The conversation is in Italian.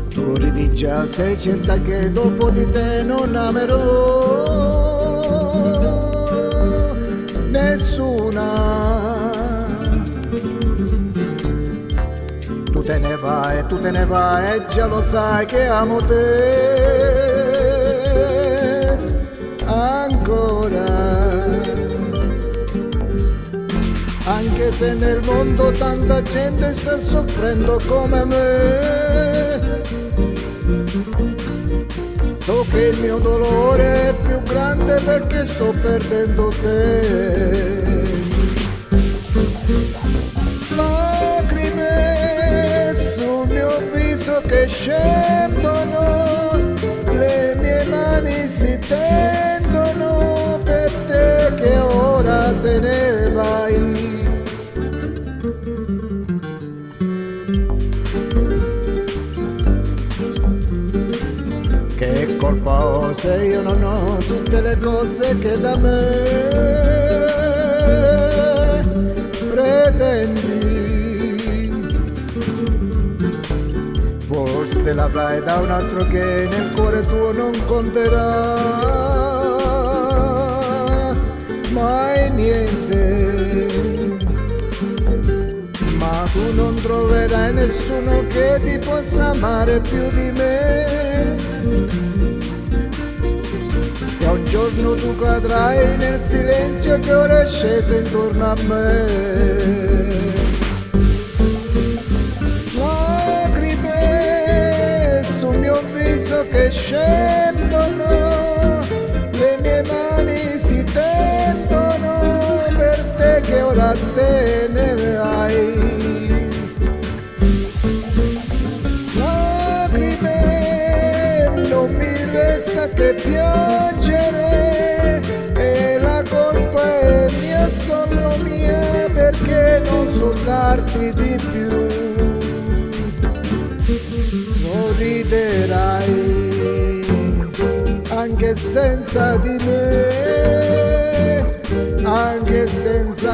Tu ridi già, sei certa che dopo di te non amerò nessuna. Tu te ne vai e già lo sai che amo te ancora. Anche se nel mondo tanta gente sta soffrendo come me, so che il mio dolore è più grande perché sto perdendo te. Lacrime sul mio viso che scendono, le mie mani si tendono per te che ora te ne vai. Che colpa ho se io non ho tutte le cose che da me pretendi? Forse l'avrai da un altro che nel cuore tuo non conterà mai niente. Ma tu non troverai nessuno che ti possa amare più di me. E un giorno tu cadrai nel silenzio che ora è sceso intorno a me. Lacrime sul mio viso che scendono, le mie mani si tendono per te che ora te ne vai. Non mi resta che piangere e la colpa è mia, solo mia, perché non so darti di più. Sorriderai anche senza di me, anche senza